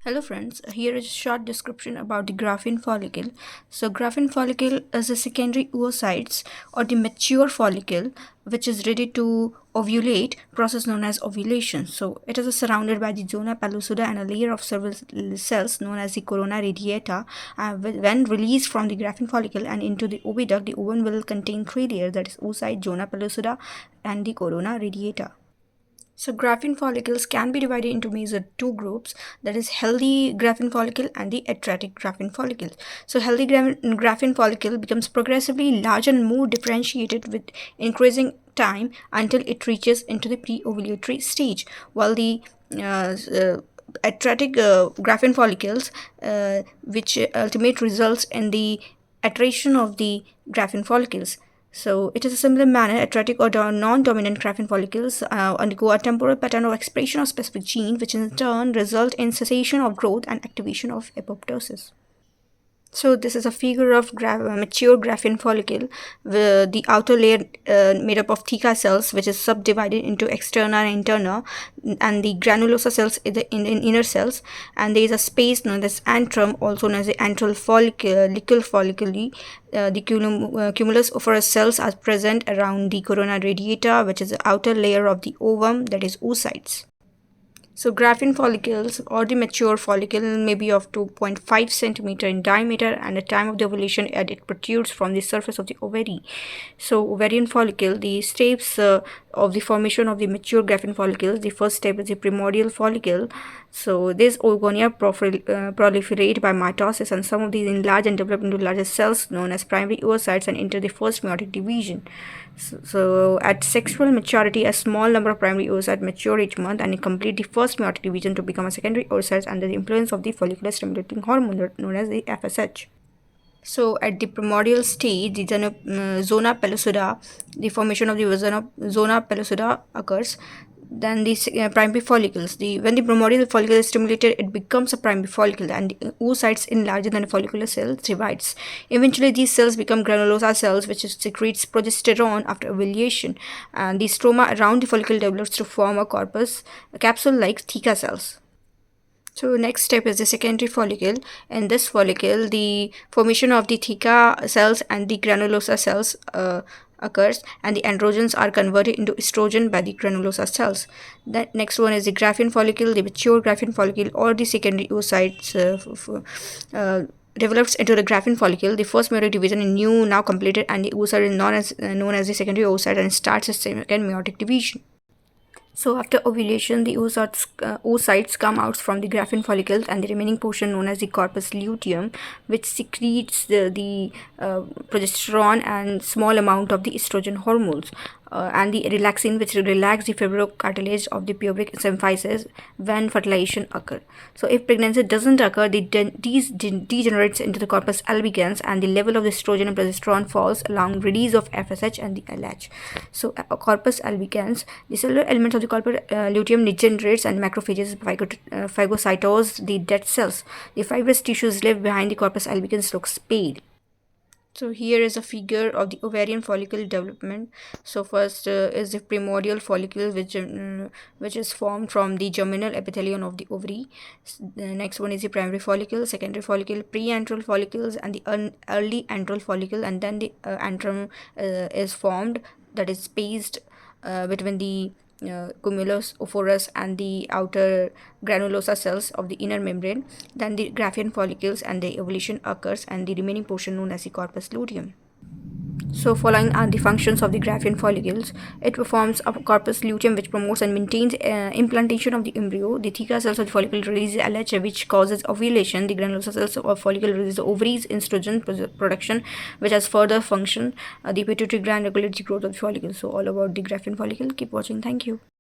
Hello friends, here is a short description about the Graafian follicle. So Graafian follicle is a secondary oocytes or the mature follicle which is ready to ovulate, process known as ovulation. So it is surrounded by the zona pellucida and a layer of several cells known as the corona radiata. When released from the Graafian follicle and into the oviduct, the ovum will contain three layers, that is oocyte, zona pellucida and the corona radiata. So Graafian follicles can be divided into major two groups, that is healthy Graafian follicle and the atretic Graafian follicle. So healthy Graafian follicle becomes progressively larger and more differentiated with increasing time until it reaches into the pre-ovulatory stage, while the atretic Graafian follicles, which ultimately results in the attrition of the Graafian follicles. So it is a similar manner, atretic or non-dominant Graafian follicles undergo a temporal pattern of expression of specific gene, which in turn result in cessation of growth and activation of apoptosis. So this is a figure of mature Graafian follicle, with the outer layer made up of theca cells, which is subdivided into externa and interna, and the granulosa cells in the inner cells, and there is a space known as antrum, also known as the antral follicle folliculi. The cumulus ovorous cells are present around the corona radiata, which is the outer layer of the ovum, that is oocytes. So Graafian follicles or the mature follicle may be of 2.5 centimeter in diameter, and at the time of the ovulation it protrudes from the surface of the ovary. So ovarian follicle, the steps of the formation of the mature Graafian follicles. The first step is the primordial follicle. So this oogonia proliferate by mitosis, and some of these enlarge and develop into larger cells known as primary oocytes and enter the first meiotic division. So at sexual maturity, a small number of primary oocytes mature each month and complete the first meiotic division to become a secondary oocytes under the influence of the follicular stimulating hormone known as the FSH. So at the primordial stage, the zona pellucida, the formation of the zona pellucida occurs. Then the primary follicles. When the primordial follicle is stimulated, it becomes a primary follicle, and the oocytes enlarge than the follicular cell divides. Eventually, these cells become granulosa cells, which secretes progesterone after ovulation, and the stroma around the follicle develops to form a corpus, a capsule-like theca cells. So next step is the secondary follicle. In this follicle, the formation of the theca cells and the granulosa cells occurs, and the androgens are converted into estrogen by the granulosa cells. The next one is the Graafian follicle, the mature Graafian follicle, or the secondary oocytes develops into the Graafian follicle. The first meiotic division is new, now completed, and the oocyte is known as the secondary oocyte and starts its second meiotic division. So after ovulation, the oocytes come out from the Graafian follicles, and the remaining portion known as the corpus luteum, which secretes the progesterone and small amount of the estrogen hormones, and the relaxin, which relax the fibrocartilage of the pubic symphysis when fertilization occurs. So if pregnancy doesn't occur, these degenerates into the corpus albicans, and the level of the estrogen and progesterone falls along release of FSH and the LH. So corpus albicans, the cellular elements of the corpus luteum degenerates, and macrophages phagocytose the dead cells. The fibrous tissues left behind the corpus albicans looks pale. So here is a figure of the ovarian follicle development. So first is the primordial follicle, which is formed from the germinal epithelium of the ovary. The next one is the primary follicle, secondary follicle, pre-antral follicles, and the early antral follicle, and then the antrum is formed, that is spaced between the cumulus ovorous and the outer granulosa cells of the inner membrane. Then the Graafian follicles and the ovulation occurs, and the remaining portion known as the corpus luteum. So following are the functions of the Graafian follicles. It performs a corpus luteum, which promotes and maintains implantation of the embryo. The theca cells of the follicle release LH, which causes ovulation. The granulosa cells of follicle release the ovaries estrogen production, which has further function. The pituitary gland regulates the growth of the follicle. So all about the Graafian follicle. Keep watching. Thank you.